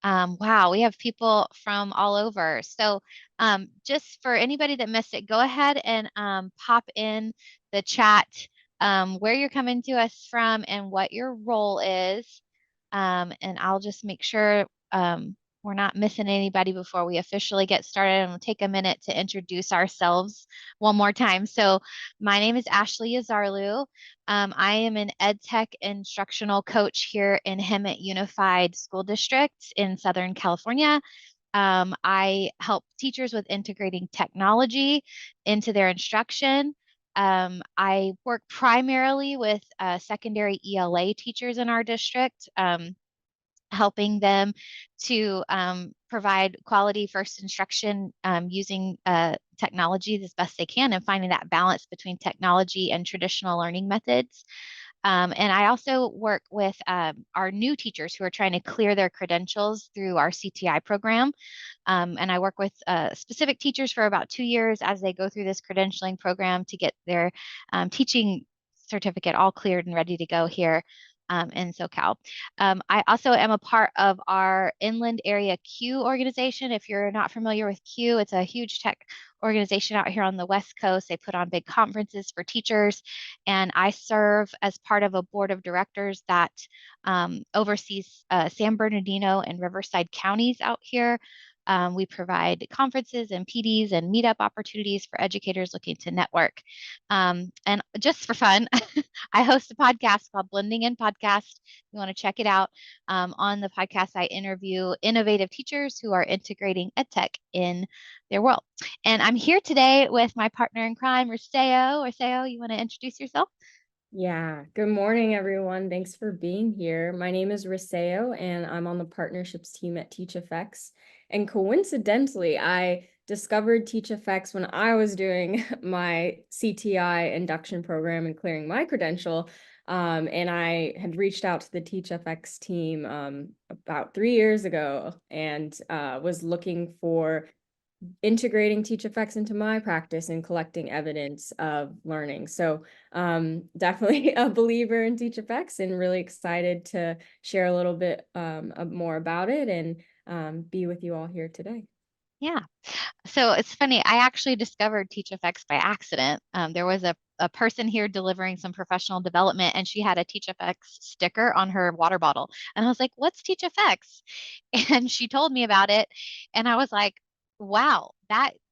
Wow, we have people from all over. So, just for anybody that missed it, go ahead and pop in the chat where you're coming to us from and what your role is. And I'll just make sure we're not missing anybody before we officially get started. And we'll take a minute to introduce ourselves one more time. So, my name is Ashley Yazarlou. I am an ed tech instructional coach here in Hemet Unified School District in Southern California. I help teachers with integrating technology into their instruction. I work primarily with secondary ELA teachers in our district. Helping them to provide quality first instruction using technology as best they can and finding that balance between technology and traditional learning methods. And I also work with our new teachers who are trying to clear their credentials through our CTI program. And I work with specific teachers for about 2 years as they go through this credentialing program to get their teaching certificate all cleared and ready to go here in SoCal. I also am a part of our Inland Area Q organization. If you're not familiar with Q, it's a huge tech organization out here on the West Coast. They put on big conferences for teachers, and I serve as part of a board of directors that oversees San Bernardino and Riverside counties out here. We provide conferences and PDs and meetup opportunities for educators looking to network. And just for fun, I host a podcast called Blending In Podcast. You want to check it out. On the podcast, I interview innovative teachers who are integrating EdTech in their world. And I'm here today with my partner in crime, Resego. Resego, you want to introduce yourself? Yeah, good morning, everyone. Thanks for being here. My name is Resego, and I'm on the partnerships team at TeachFX. And coincidentally, I discovered TeachFX when I was doing my CTI induction program and clearing my credential. And I had reached out to the TeachFX team about 3 years ago and was looking for integrating TeachFX into my practice and collecting evidence of learning. So definitely a believer in TeachFX and really excited to share a little bit more about it and be with you all here today. Yeah. So it's funny. I actually discovered TeachFX by accident. There was a person here delivering some professional development, and she had a TeachFX sticker on her water bottle. And I was like, "What's TeachFX?" And she told me about it, and I was like, "Wow,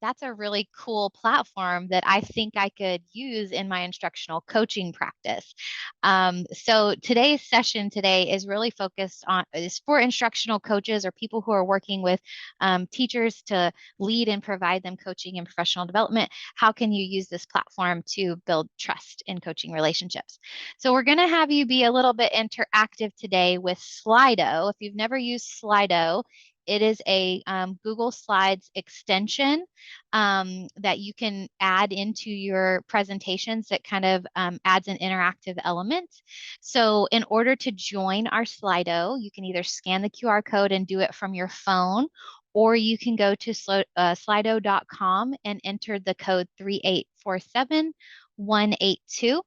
that's a really cool platform that I think I could use in my instructional coaching practice." So today's session today is really focused on is for instructional coaches or people who are working with teachers to lead and provide them coaching and professional development. How can you use this platform to build trust in coaching relationships? So we're going to have you be a little bit interactive today with Slido. If you've never used Slido, it is a Google Slides extension that you can add into your presentations that kind of adds an interactive element. So in order to join our Slido, you can either scan the QR code and do it from your phone, or you can go to slido.com and enter the code 3847182.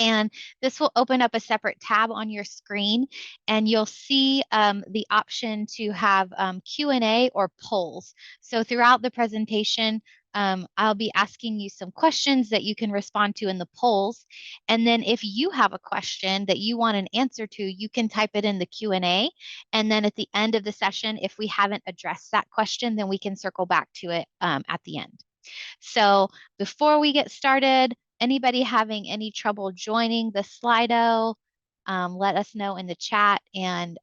And this will open up a separate tab on your screen, and you'll see the option to have Q&A or polls. So throughout the presentation, I'll be asking you some questions that you can respond to in the polls. And then if you have a question that you want an answer to, you can type it in the Q&A. And then at the end of the session, if we haven't addressed that question, then we can circle back to it at the end. So before we get started, anybody having any trouble joining the Slido, let us know in the chat, and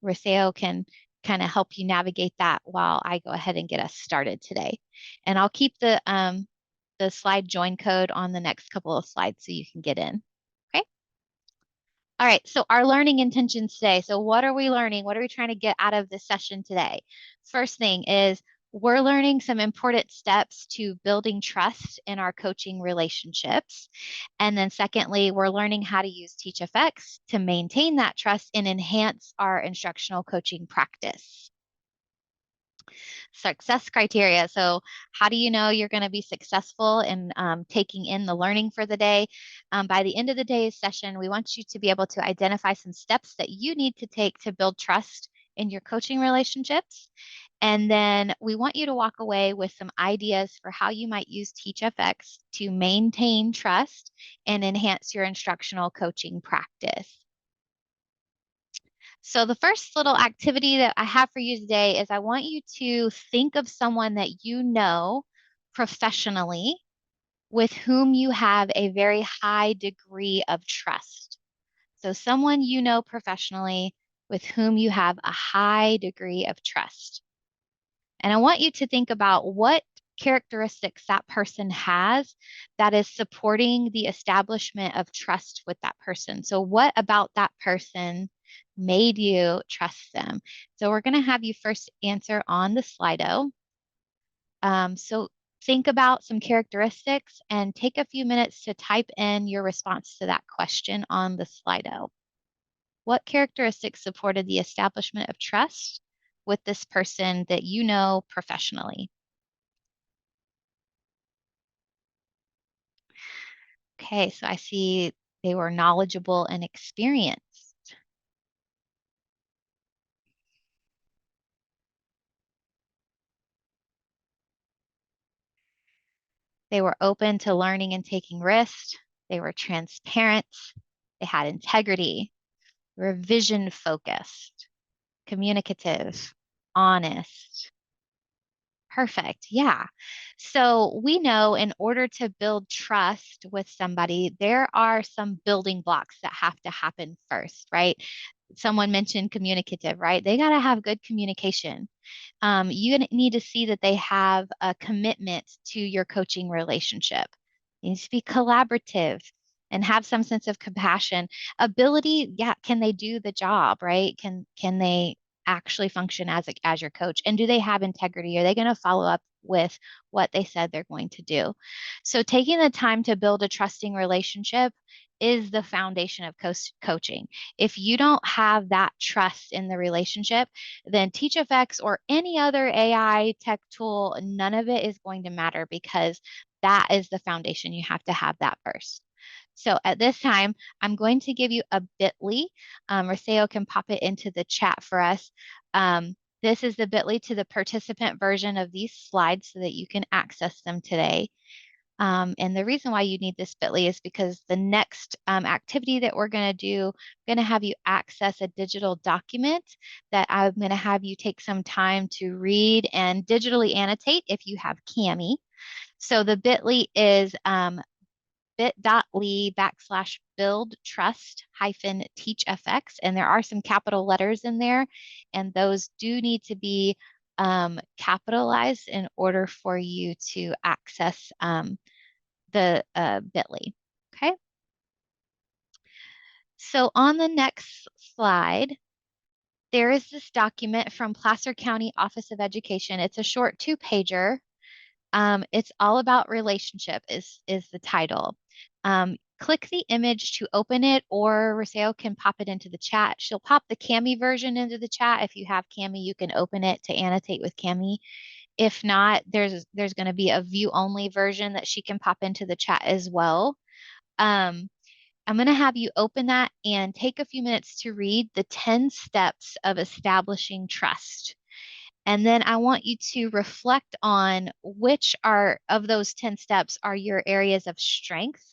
Reseo can kind of help you navigate that while I go ahead and get us started today. And I'll keep the slide join code on the next couple of slides so you can get in. Okay. All right, so our learning intentions today. So what are we learning? What are we trying to get out of this session today? First thing is we're learning some important steps to building trust in our coaching relationships. And then secondly, we're learning how to use TeachFX to maintain that trust and enhance our instructional coaching practice. Success criteria. So how do you know you're going to be successful in taking in the learning for the day? By the end of the day's session, we want you to be able to identify some steps that you need to take to build trust in your coaching relationships. And then we want you to walk away with some ideas for how you might use TeachFX to maintain trust and enhance your instructional coaching practice. So the first little activity that I have for you today is I want you to think of someone that you know professionally with whom you have a very high degree of trust. So someone you know professionally with whom you have a high degree of trust. And I want you to think about what characteristics that person has that is supporting the establishment of trust with that person. So, what about that person made you trust them? So, we're going to have you first answer on the Slido. So, think about some characteristics and take a few minutes to type in your response to that question on the Slido. What characteristics supported the establishment of trust with this person that you know professionally? Okay, so I see they were knowledgeable and experienced. They were open to learning and taking risks. They were transparent. They had integrity. They were vision focused, communicative, honest. Perfect. Yeah. So we know in order to build trust with somebody, there are some building blocks that have to happen first, right? Someone mentioned communicative, right? They got to have good communication. You need to see that they have a commitment to your coaching relationship. It needs to be collaborative and have some sense of compassion. Ability, yeah, can they do the job, right? Can they actually function as your coach? And do they have integrity? Are they going to follow up with what they said they're going to do? So taking the time to build a trusting relationship is the foundation of coaching. If you don't have that trust in the relationship, then TeachFX or any other AI tech tool, none of it is going to matter because that is the foundation. You have to have that first. So at this time, I'm going to give you a bit.ly. Reseo can pop it into the chat for us. This is the bit.ly to the participant version of these slides so that you can access them today. And the reason why you need this bit.ly is because the next activity that we're going to do, I'm going to have you access a digital document that I'm going to have you take some time to read and digitally annotate if you have Cami. So the bit.ly is bit.ly/build trust hyphen teachfx. And there are some capital letters in there, and those do need to be capitalized in order for you to access the bit.ly. Okay. So on the next slide, there is this document from Placer County Office of Education. It's a short 2-pager. It's all about relationship is the title. Click the image to open it, or Reseo can pop it into the chat. She'll pop the Cami version into the chat. If you have Cami, you can open it to annotate with Cami. If not, there's going to be a view only version that she can pop into the chat as well. I'm going to have you open that and take a few minutes to read the 10 steps of establishing trust. And then I want you to reflect on which are of those 10 steps are your areas of strength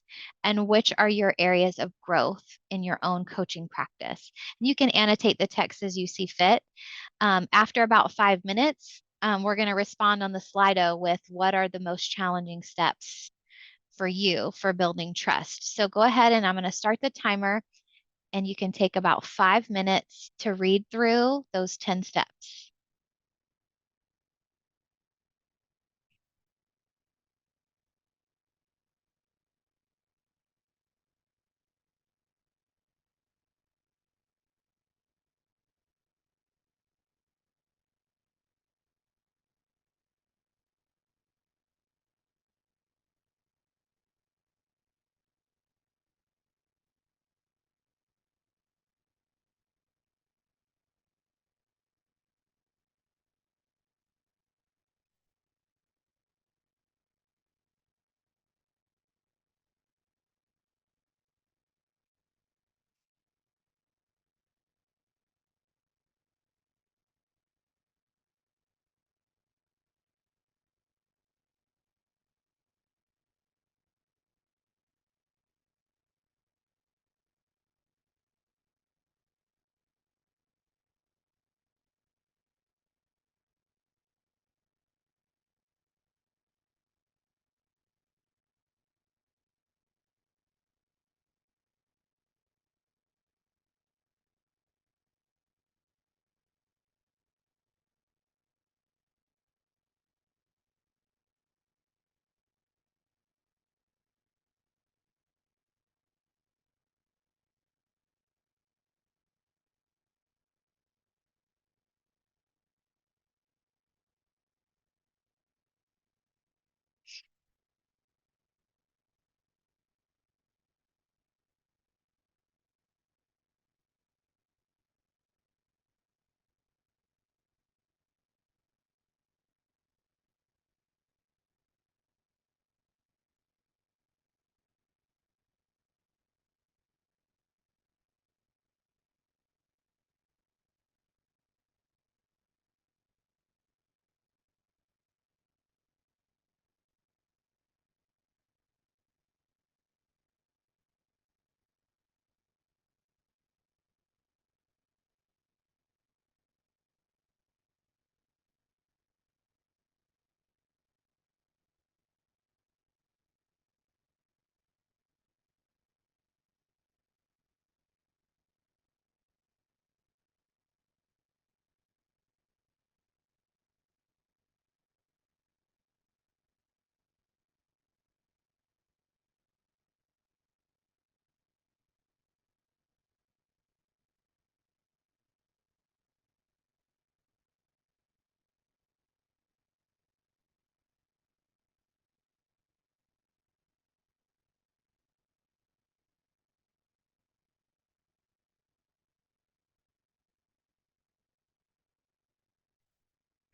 and which are your areas of growth in your own coaching practice. You can annotate the text as you see fit. After about 5 minutes, we're going to respond on the Slido with what are the most challenging steps for you for building trust. So go ahead and I'm going to start the timer, and you can take about 5 minutes to read through those 10 steps.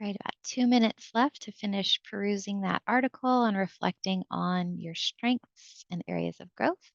Right, about 2 minutes left to finish perusing that article and reflecting on your strengths and areas of growth.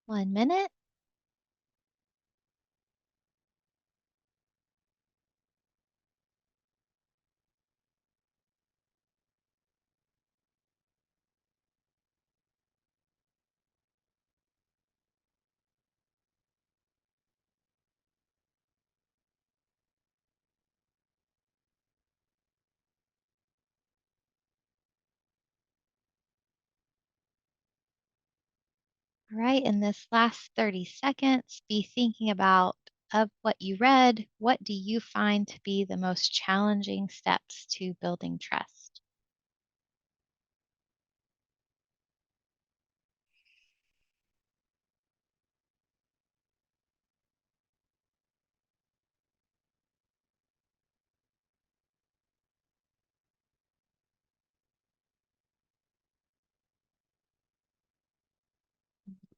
1 minute. All right, in this last 30 seconds, be thinking about of what you read. What do you find to be the most challenging steps to building trust?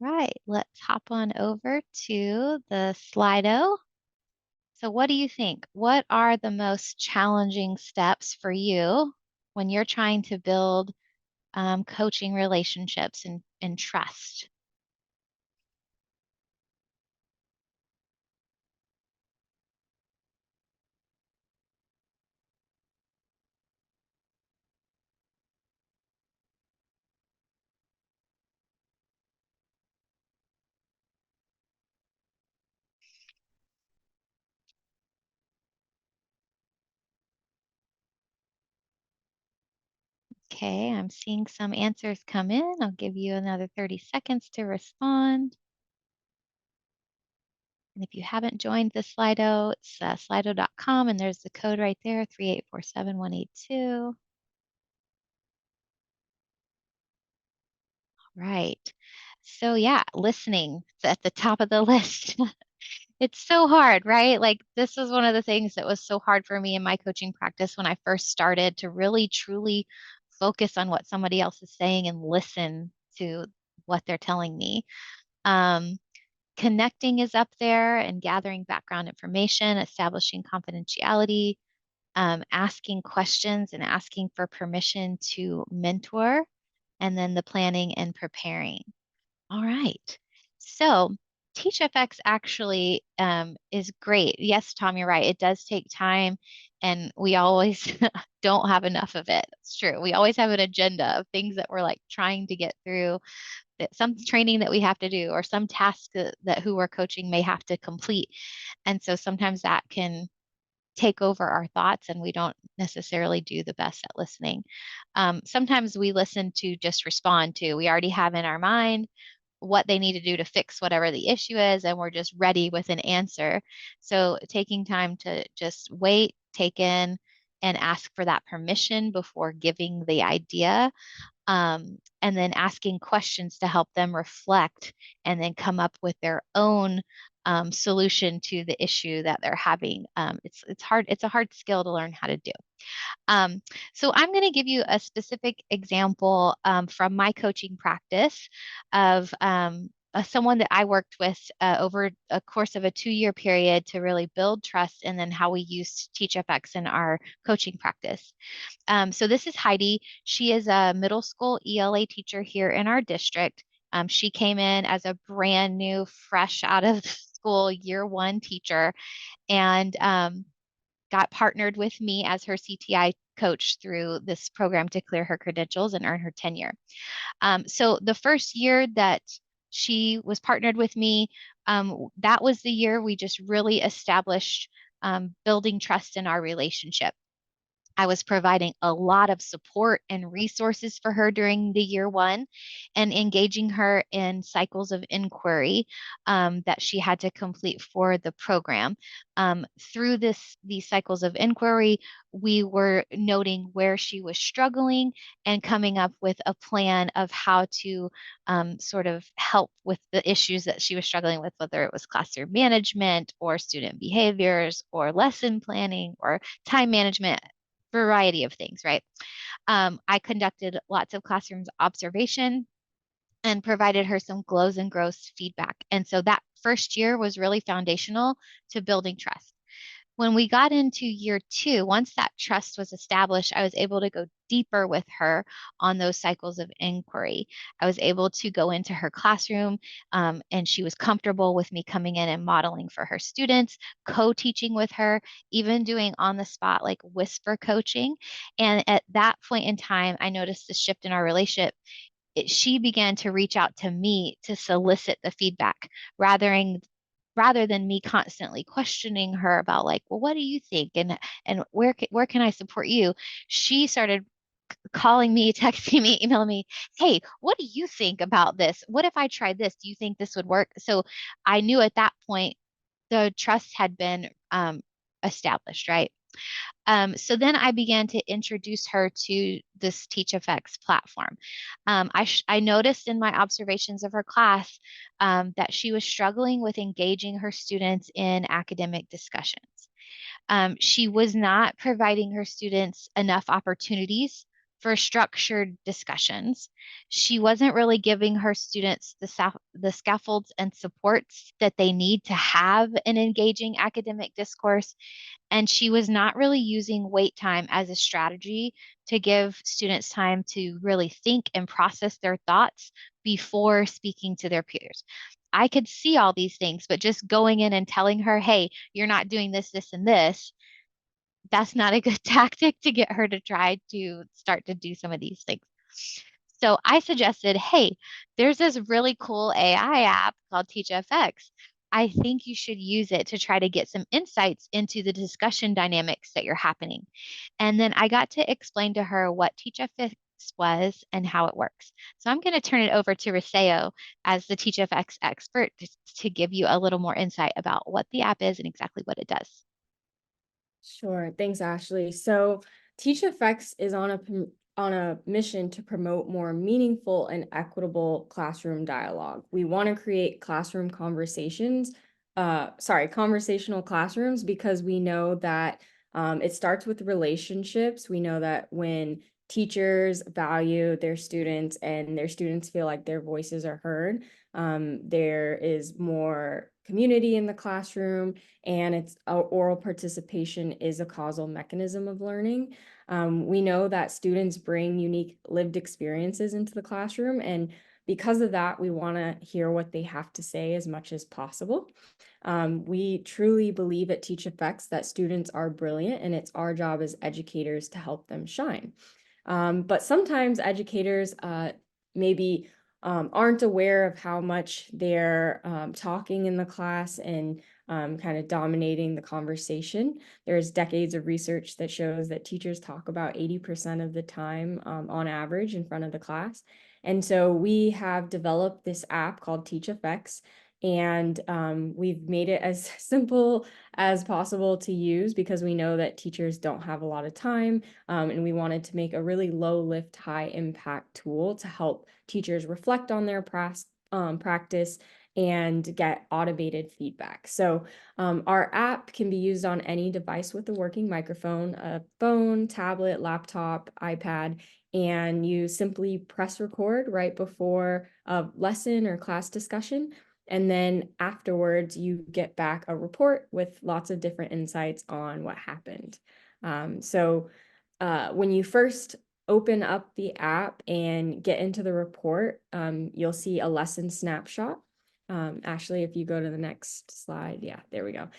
Right, let's hop on over to the Slido. So, what do you think? What are the most challenging steps for you when you're trying to build coaching relationships and trust? Okay, I'm seeing some answers come in. I'll give you another 30 seconds to respond. And if you haven't joined the Slido, it's slido.com and there's the code right there, 3847182. Right. So yeah, listening is at the top of the list. It's so hard, right? Like this was one of the things that was so hard for me in my coaching practice when I first started to really truly focus on what somebody else is saying and listen to what they're telling me. Um, Connecting is up there and gathering background information, establishing confidentiality, asking questions and asking for permission to mentor, and then the planning and preparing. All right. So TeachFX actually is great. Yes, Tom, you're right. It does take time, and we always don't have enough of it. It's true. We always have an agenda of things that we're like trying to get through, that some training that we have to do, or some task that who we're coaching may have to complete. And so sometimes that can take over our thoughts and we don't necessarily do the best at listening. Sometimes we listen to just respond to, we already have in our mind what they need to do to fix whatever the issue is, and we're just ready with an answer. So taking time to just wait, take in, and ask for that permission before giving the idea, and then asking questions to help them reflect and then come up with their own solution to the issue that they're having. It's hard. It's a hard skill to learn how to do. Um, so I'm going to give you a specific example from my coaching practice of someone that I worked with over a course of a 2-year period to really build trust, and then how we use TeachFX in our coaching practice. So this is Heidi. She is a middle school ELA teacher here in our district. She came in as a brand new, fresh out of school year 1 teacher, and got partnered with me as her CTI coach through this program to clear her credentials and earn her tenure. So the first year that She was partnered with me. That was the year we just really established building trust in our relationship. I was providing a lot of support and resources for her during the year one and engaging her in cycles of inquiry that she had to complete for the program. Through these cycles of inquiry, we were noting where she was struggling and coming up with a plan of how to sort of help with the issues that she was struggling with, whether it was classroom management or student behaviors or lesson planning or time management, variety of things, right? I conducted lots of classrooms observation and provided her some glows and grows feedback. And so that first year was really foundational to building trust. When we got into year two, once that trust was established, I was able to go deeper with her on those cycles of inquiry. I was able to go into her classroom, and she was comfortable with me coming in and modeling for her students, co-teaching with her, even doing on the spot like whisper coaching. And at that point in time, I noticed the shift in our relationship. She began to reach out to me to solicit the feedback rather than me constantly questioning her about like, well, what do you think, and where can I support you? She started calling me, texting me, emailing me, hey, what do you think about this? What if I tried this? Do you think this would work? So I knew at that point the trust had been established, right? So then I began to introduce her to this TeachFX platform. I noticed in my observations of her class that she was struggling with engaging her students in academic discussions. She was not providing her students enough opportunities for structured discussions. She wasn't really giving her students the scaffolds and supports that they need to have an engaging academic discourse, and she was not really using wait time as a strategy to give students time to really think and process their thoughts before speaking to their peers. I could see all these things, but just going in and telling her, hey, you're not doing this, this, and this, that's not a good tactic to get her to try to start to do some of these things. So I suggested, hey, there's this really cool AI app called TeachFX. I think you should use it to try to get some insights into the discussion dynamics that you're happening. And then I got to explain to her what TeachFX was and how it works. So I'm going to turn it over to Reseo as the TeachFX expert to give you a little more insight about what the app is and exactly what it does. Sure. Thanks, Ashley. So TeachFX is on a mission to promote more meaningful and equitable classroom dialogue. We want to create conversational classrooms, because we know that it starts with relationships. We know that when teachers value their students and their students feel like their voices are heard, there is more community in the classroom, and it's oral participation is a causal mechanism of learning. We know that students bring unique lived experiences into the classroom, and because of that, we want to hear what they have to say as much as possible. We truly believe at TeachFX that students are brilliant, and it's our job as educators to help them shine. But sometimes educators maybe aren't aware of how much they're talking in the class and kind of dominating the conversation. There's decades of research that shows that teachers talk about 80% of the time on average in front of the class. And so we have developed this app called TeachFX, and we've made it as simple as possible to use, because we know that teachers don't have a lot of time, and we wanted to make a really low lift, high impact tool to help teachers reflect on their practice and get automated feedback. So our app can be used on any device with a working microphone, a phone, tablet, laptop, iPad, and you simply press record right before a lesson or class discussion. And then afterwards, you get back a report with lots of different insights on what happened. When you first open up the app and get into the report, you'll see a lesson snapshot. Ashley, if you go to the next slide, yeah, there we go.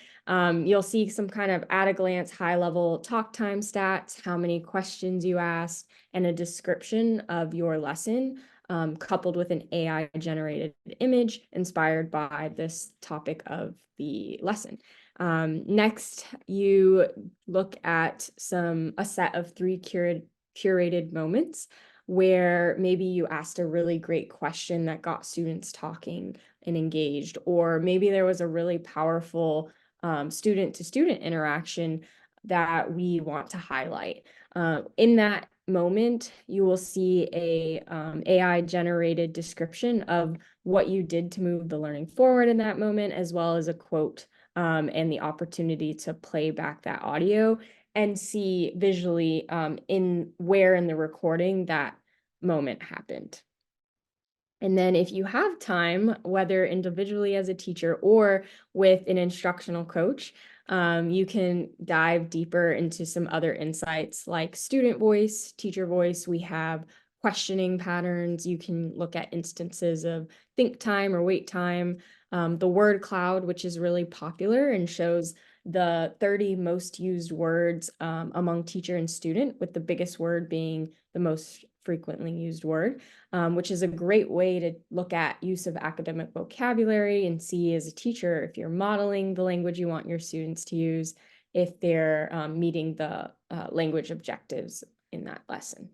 You'll see some kind of at a glance, high level talk time stats, how many questions you asked, and a description of your lesson. coupled with an AI generated image inspired by this topic of the lesson. Next, you look at a set of 3 curated moments where maybe you asked a really great question that got students talking and engaged, or maybe there was a really powerful student-to-student interaction that we want to highlight. In that moment, you will see a AI-generated description of what you did to move the learning forward in that moment, as well as a quote and the opportunity to play back that audio and see visually in the recording that moment happened. And then if you have time, whether individually as a teacher or with an instructional coach, you can dive deeper into some other insights like student voice, teacher voice. We have questioning patterns. You can look at instances of think time or wait time, the word cloud, which is really popular and shows the 30 most used words among teacher and student, with the biggest word being the most frequently used word, which is a great way to look at use of academic vocabulary and see as a teacher if you're modeling the language you want your students to use, if they're meeting the language objectives in that lesson.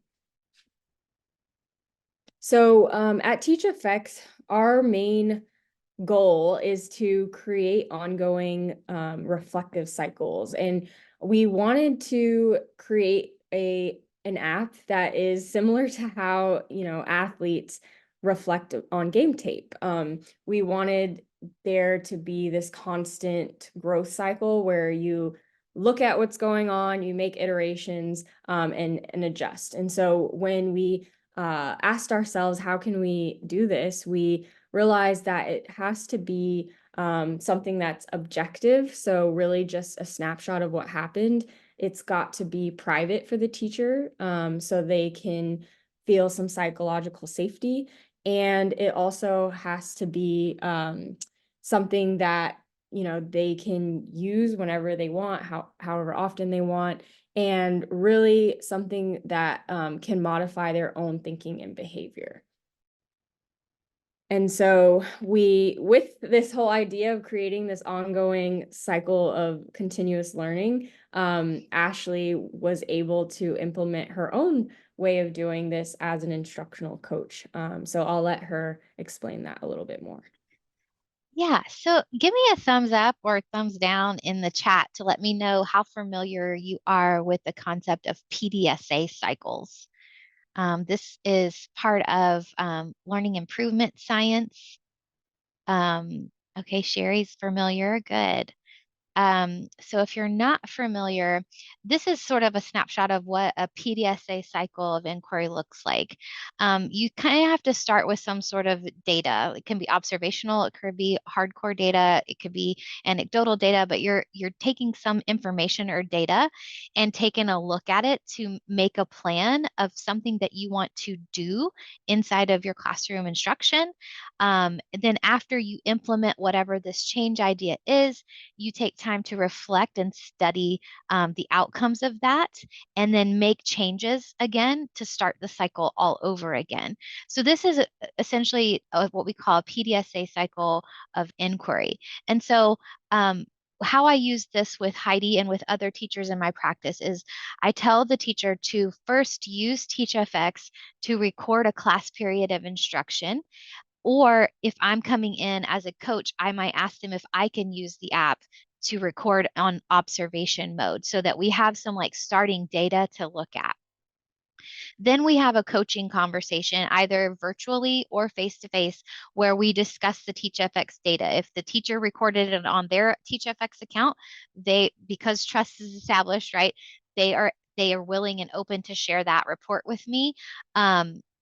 So at TeachFX, our main goal is to create ongoing reflective cycles. And we wanted to create an app that is similar to how, athletes reflect on game tape. We wanted there to be this constant growth cycle where you look at what's going on, you make iterations and adjust. And so when we asked ourselves, how can we do this? We realized that it has to be something that's objective. So really just a snapshot of what happened. It's got to be private for the teacher so they can feel some psychological safety. And it also has to be something that, they can use whenever they want, however often they want, and really something that can modify their own thinking and behavior. And so with this whole idea of creating this ongoing cycle of continuous learning, Ashley was able to implement her own way of doing this as an instructional coach. So I'll let her explain that a little bit more. Yeah, so give me a thumbs up or thumbs down in the chat to let me know how familiar you are with the concept of PDSA cycles. This is part of learning improvement science. Okay, Sherry's familiar. Good. So if you're not familiar, this is sort of a snapshot of what a PDSA cycle of inquiry looks like. You kind of have to start with some sort of data. It can be observational, it could be hardcore data, it could be anecdotal data, but you're taking some information or data and taking a look at it to make a plan of something that you want to do inside of your classroom instruction. Then after you implement whatever this change idea is, you take time to reflect and study the outcomes of that, and then make changes again to start the cycle all over again. So this is essentially what we call a PDSA cycle of inquiry. And so how I use this with Heidi and with other teachers in my practice is I tell the teacher to first use TeachFX to record a class period of instruction. Or if I'm coming in as a coach, I might ask them if I can use the app to record on observation mode so that we have some like starting data to look at. Then we have a coaching conversation, either virtually or face to face, where we discuss the TeachFX data. If the teacher recorded it on their TeachFX account, because trust is established, right? They are willing and open to share that report with me.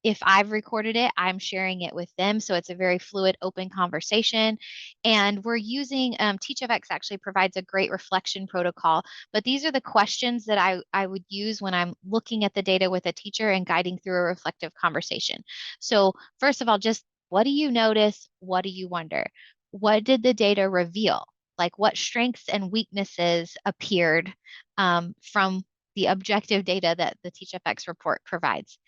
If I've recorded it, I'm sharing it with them. So it's a very fluid, open conversation. And we're using, TeachFX actually provides a great reflection protocol, but these are the questions that I would use when I'm looking at the data with a teacher and guiding through a reflective conversation. So first of all, just what do you notice? What do you wonder? What did the data reveal? Like what strengths and weaknesses appeared from the objective data that the TeachFX report provides?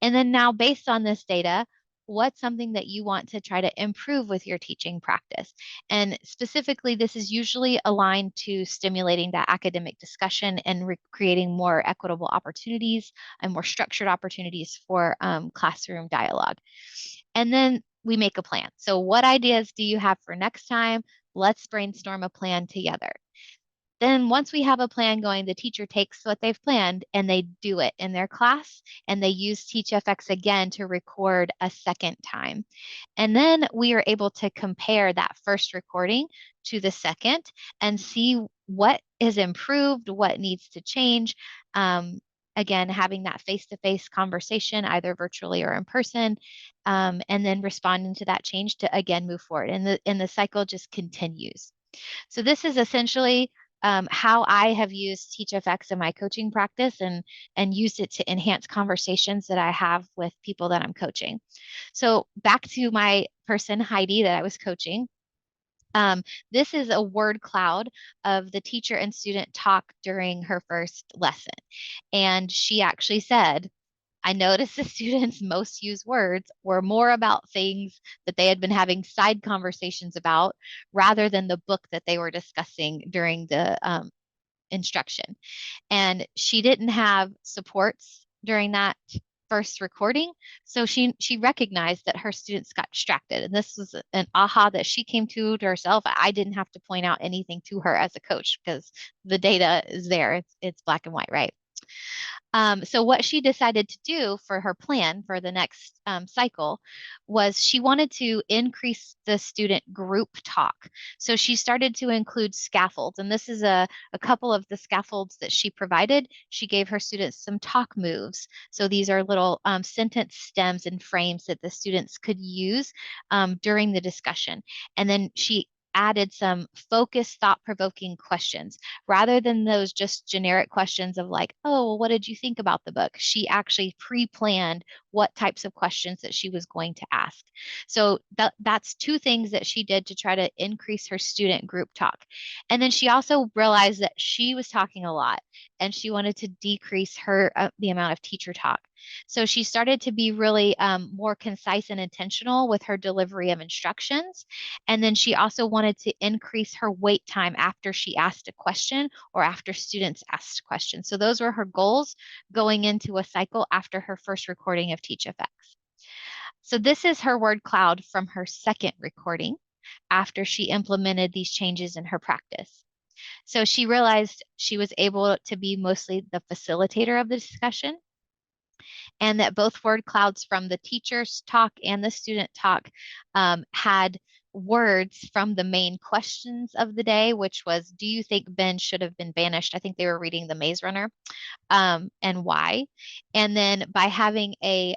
And then now, based on this data, what's something that you want to try to improve with your teaching practice? And specifically, this is usually aligned to stimulating that academic discussion and creating more equitable opportunities and more structured opportunities for classroom dialogue. And then we make a plan. So, what ideas do you have for next time? Let's brainstorm a plan together. Then once we have a plan going, the teacher takes what they've planned and they do it in their class, and they use TeachFX again to record a second time. And then we are able to compare that first recording to the second and see what is improved, what needs to change. Again, having that face-to-face conversation, either virtually or in person, and then responding to that change to again move forward. And the cycle just continues. So this is essentially how I have used TeachFX in my coaching practice and used it to enhance conversations that I have with people that I'm coaching. So back to my person, Heidi, that I was coaching. Um, this is a word cloud of the teacher and student talk during her first lesson. And she actually said, I noticed the students' most used words were more about things that they had been having side conversations about rather than the book that they were discussing during the instruction. And she didn't have supports during that first recording, so she recognized that her students got distracted, and this was an aha that she came to herself. I didn't have to point out anything to her as a coach because the data is there. It's black and white, right? So what she decided to do for her plan for the next cycle was she wanted to increase the student group talk. So she started to include scaffolds, and this is a couple of the scaffolds that she provided. She gave her students some talk moves. So these are little sentence stems and frames that the students could use during the discussion. And then she added some focused, thought-provoking questions rather than those just generic questions of like, oh, well, what did you think about the book? She actually pre-planned what types of questions that she was going to ask. So that's two things that she did to try to increase her student group talk. And then she also realized that she was talking a lot and she wanted to decrease her the amount of teacher talk. So she started to be really more concise and intentional with her delivery of instructions. And then she also wanted to increase her wait time after she asked a question or after students asked questions. So those were her goals going into a cycle after her first recording of TeachFX. So this is her word cloud from her second recording after she implemented these changes in her practice. So she realized she was able to be mostly the facilitator of the discussion, and that both word clouds from the teacher's talk and the student talk had words from the main questions of the day, which was, do you think Ben should have been banished? I think they were reading The Maze Runner, and why. And then by having a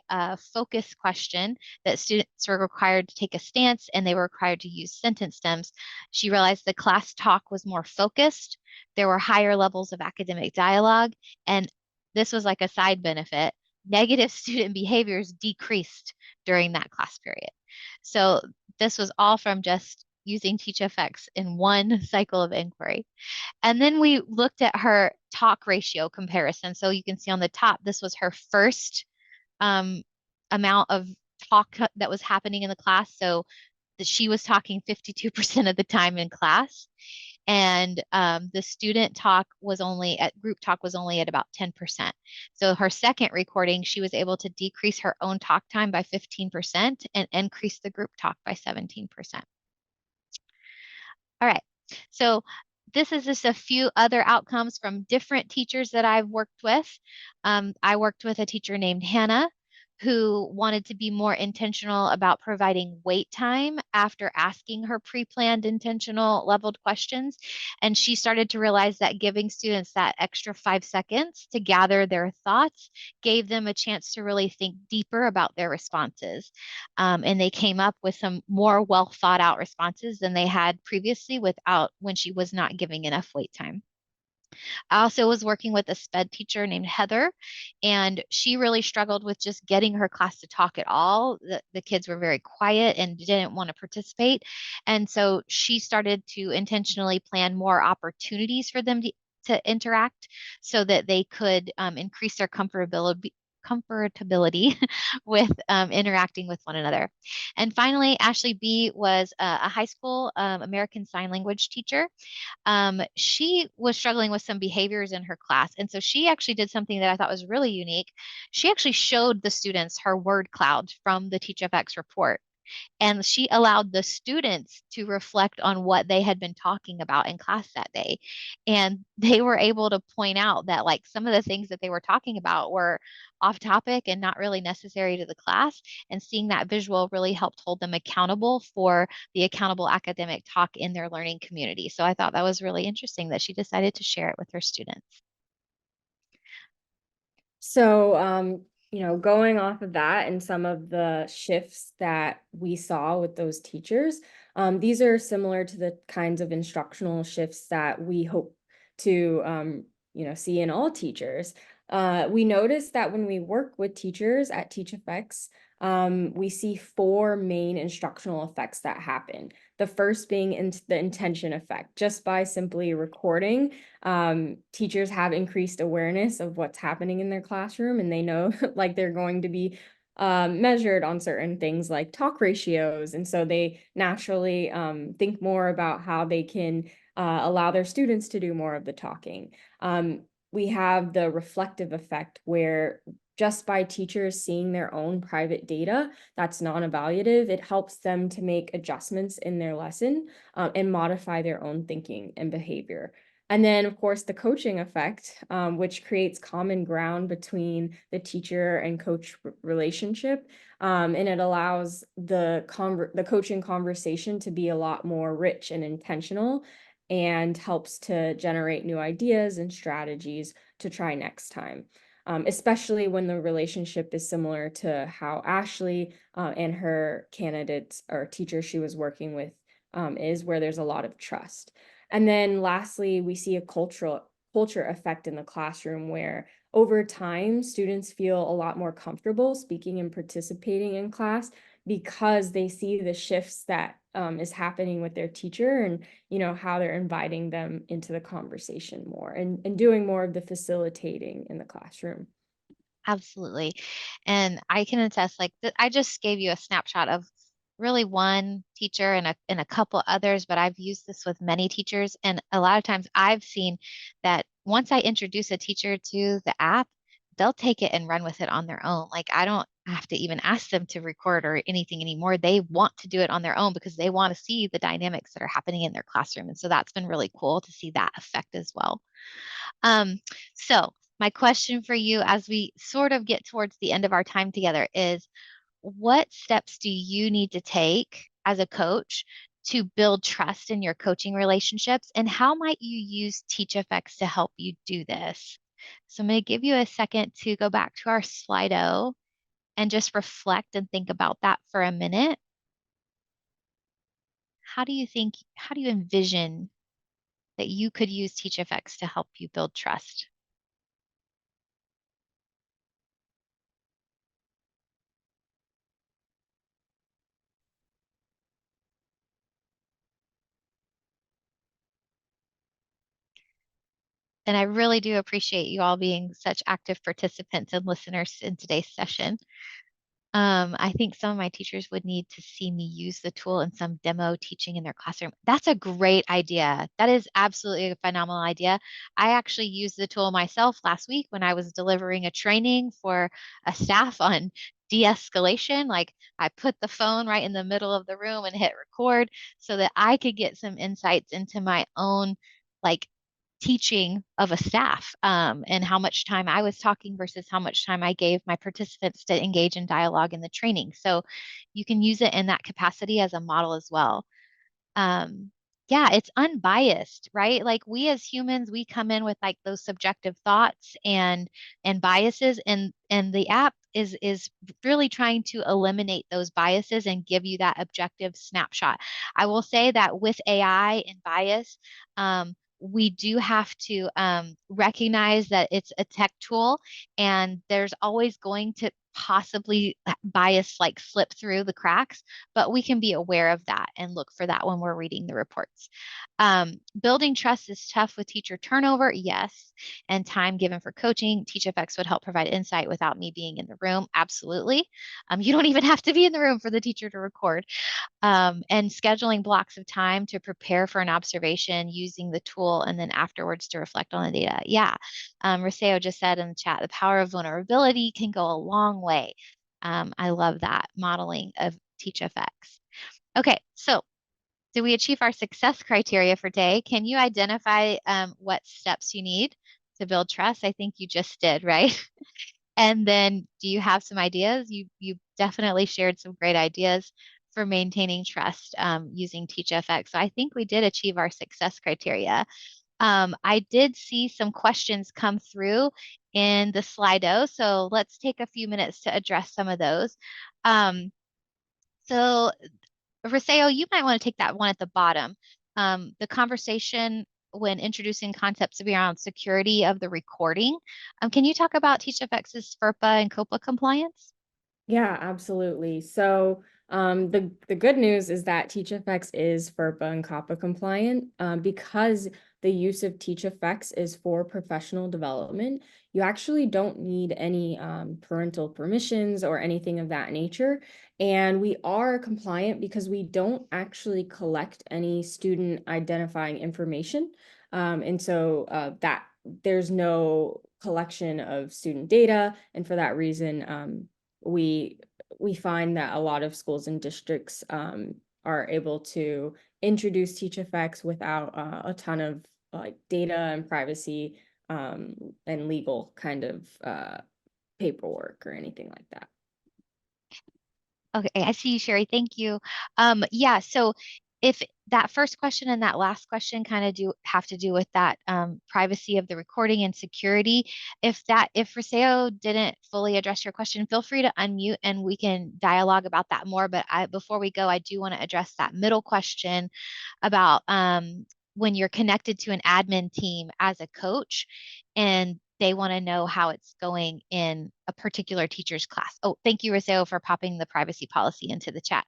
focus question that students were required to take a stance and they were required to use sentence stems, she realized the class talk was more focused. There were higher levels of academic dialogue, and this was like a side benefit. Negative student behaviors decreased during that class period. So this was all from just using TeachFX in one cycle of inquiry. And then we looked at her talk ratio comparison. So you can see on the top, this was her first um, amount of talk that was happening in the class. So that she was talking 52% of the time in class. And the student talk was only at group talk was only at about 10%. So her second recording, she was able to decrease her own talk time by 15% and increase the group talk by 17%. All right. So this is just a few other outcomes from different teachers that I've worked with. I worked with a teacher named Hannah who wanted to be more intentional about providing wait time after asking her pre-planned intentional leveled questions. And she started to realize that giving students that extra 5 seconds to gather their thoughts gave them a chance to really think deeper about their responses. And they came up with some more well thought out responses than they had previously without when she was not giving enough wait time. I also was working with a SPED teacher named Heather, and she really struggled with just getting her class to talk at all. The kids were very quiet and didn't want to participate. And so she started to intentionally plan more opportunities for them to interact so that they could increase their comfortability with interacting with one another. And finally, Ashley B was a high school American Sign Language teacher. She was struggling with some behaviors in her class. And so she actually did something that I thought was really unique. She actually showed the students her word cloud from the TeachFX report. And she allowed the students to reflect on what they had been talking about in class that day. And they were able to point out that, like, some of the things that they were talking about were off topic and not really necessary to the class. And seeing that visual really helped hold them accountable for the accountable academic talk in their learning community. So I thought that was really interesting that she decided to share it with her students. So, going off of that and some of the shifts that we saw with those teachers, these are similar to the kinds of instructional shifts that we hope to, see in all teachers. We noticed that when we work with teachers at TeachFX, we see four main instructional effects that happen. The first being the intention effect. Just by simply recording, teachers have increased awareness of what's happening in their classroom, and they know like they're going to be measured on certain things like talk ratios. And so they naturally think more about how they can allow their students to do more of the talking. We have the reflective effect, where just by teachers seeing their own private data that's non-evaluative, it helps them to make adjustments in their lesson and modify their own thinking and behavior. And then, of course, the coaching effect, which creates common ground between the teacher and coach relationship. And it allows the coaching conversation to be a lot more rich and intentional, and helps to generate new ideas and strategies to try next time. Especially when the relationship is similar to how Ashley and her candidates or teacher she was working with is, where there's a lot of trust. And then lastly, we see a culture effect in the classroom, where over time, students feel a lot more comfortable speaking and participating in class, because they see the shifts that is happening with their teacher, and how they're inviting them into the conversation more, and doing more of the facilitating in the classroom. Absolutely. And I can attest, like, I just gave you a snapshot of really one teacher and a couple others, but I've used this with many teachers. And a lot of times I've seen that once I introduce a teacher to the app, they'll take it and run with it on their own. Like, I don't have to even ask them to record or anything anymore. They want to do it on their own because they want to see the dynamics that are happening in their classroom. And so that's been really cool to see that effect as well. Um, so my question for you as we sort of get towards the end of our time together is, what steps do you need to take as a coach to build trust in your coaching relationships? And how might you use TeachFX to help you do this? So I'm going to give you a second to go back to our Slido and just reflect and think about that for a minute. How do you envision that you could use TeachFX to help you build trust? And I really do appreciate you all being such active participants and listeners in today's session. I think some of my teachers would need to see me use the tool in some demo teaching in their classroom. That's a great idea. That is absolutely a phenomenal idea. I actually used the tool myself last week when I was delivering a training for a staff on de-escalation. Like, I put the phone right in the middle of the room and hit record so that I could get some insights into my own, like, teaching of a staff, and how much time I was talking versus how much time I gave my participants to engage in dialogue in the training. So you can use it in that capacity as a model as well. um, yeah, it's unbiased, right? Like, we as humans, we come in with like those subjective thoughts and biases, and the app is really trying to eliminate those biases and give you that objective snapshot. I will say that with AI and bias, we do have to recognize that it's a tech tool, and there's always going to possibly bias like slip through the cracks, but we can be aware of that and look for that when we're reading the reports. Building trust is tough with teacher turnover, yes, and time given for coaching. TeachFX would help provide insight without me being in the room, absolutely. You don't even have to be in the room for the teacher to record. And scheduling blocks of time to prepare for an observation using the tool and then afterwards to reflect on the data. Yeah. Reseo just said in the chat, the power of vulnerability can go a long way. I love that modeling of TeachFX. Okay, so did we achieve our success criteria for day? Can you identify what steps you need to build trust? I think you just did, right? And then do you have some ideas? You definitely shared some great ideas for maintaining trust using TeachFX. So I think we did achieve our success criteria. I did see some questions come through in the Slido, so let's take a few minutes to address some of those. Um, so Reseo, you might want to take that one at the bottom. The conversation when introducing concepts around security of the recording. Can you talk about TeachFX's FERPA and COPA compliance? Yeah, absolutely. So the good news is that TeachFX is FERPA and COPPA compliant because the use of TeachFX is for professional development. You actually don't need any parental permissions or anything of that nature. And we are compliant because we don't actually collect any student identifying information. And so that there's no collection of student data. And for that reason, we we find that a lot of schools and districts are able to introduce TeachFX without a ton of like data and privacy and legal kind of paperwork or anything like that. Okay, I see you, Sherry. Thank you. Yeah, so if that first question and that last question kind of do have to do with that privacy of the recording and security, if Reseo didn't fully address your question, feel free to unmute and we can dialogue about that more. But before we go, I do want to address that middle question about when you're connected to an admin team as a coach and they want to know how it's going in a particular teacher's class. Oh, thank you, Roseo, for popping the privacy policy into the chat.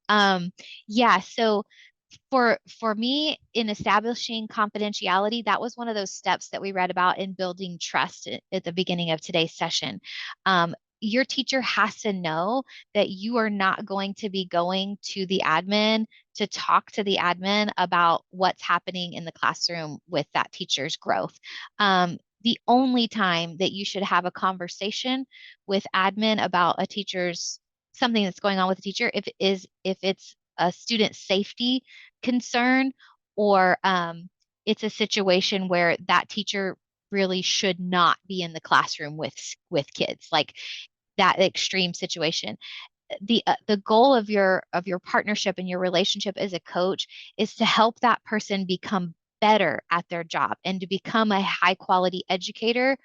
Um, yeah, so for me in establishing confidentiality, that was one of those steps that we read about in building trust at the beginning of today's session. Your teacher has to know that you are not going to be going to the admin to talk to the admin about what's happening in the classroom with that teacher's growth. The only time that you should have a conversation with admin about a teacher's something that's going on with the teacher if it's a student safety concern or it's a situation where that teacher really should not be in the classroom with kids, like that extreme situation. The goal of your partnership and your relationship as a coach is to help that person become better at their job and to become a high quality educator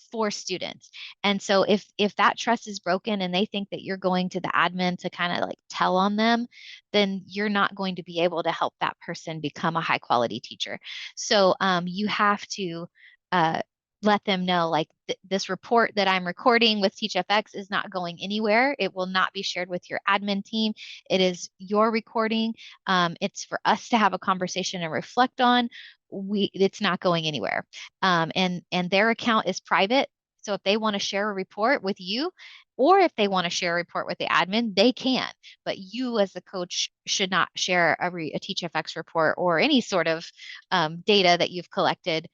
for students. And so if that trust is broken and they think that you're going to the admin to kind of like tell on them, then you're not going to be able to help that person become a high quality teacher. So you have to uh, let them know like this report that I'm recording with TeachFX is not going anywhere. It will not be shared with your admin team. It is your recording. It's for us to have a conversation and reflect on. It's not going anywhere. And their account is private. So if they want to share a report with you, or if they want to share a report with the admin, they can. But you, as the coach, should not share a TeachFX report or any sort of data that you've collected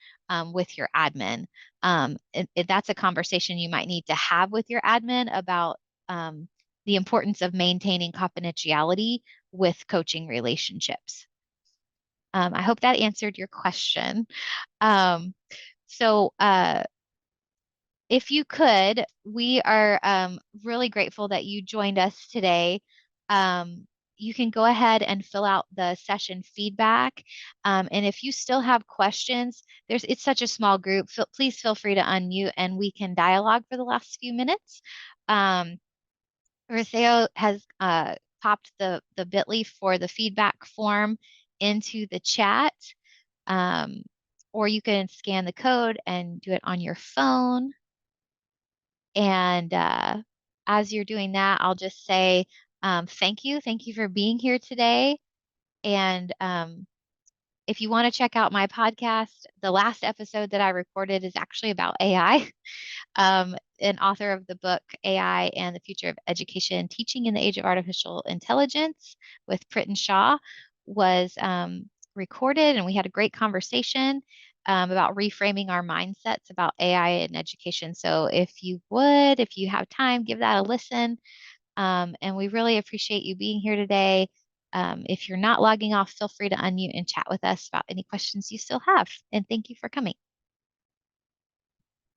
with your admin. That's a conversation you might need to have with your admin about the importance of maintaining confidentiality with coaching relationships. I hope that answered your question. Um, so if you could, we are really grateful that you joined us today. You can go ahead and fill out the session feedback. And if you still have questions, it's such a small group. Please feel free to unmute and we can dialogue for the last few minutes. Roseo has popped the bit.ly for the feedback form into the chat. Um, or you can scan the code and do it on your phone. And as you're doing that, I'll just say thank you. Thank you for being here today. And if you want to check out my podcast, the last episode that I recorded is actually about AI. An author of the book AI and the Future of Education, Teaching in the Age of Artificial Intelligence with Pritt Shaw was recorded, and we had a great conversation about reframing our mindsets about AI in education. So if you have time, give that a listen. And we really appreciate you being here today. If you're not logging off, feel free to unmute and chat with us about any questions you still have. And thank you for coming.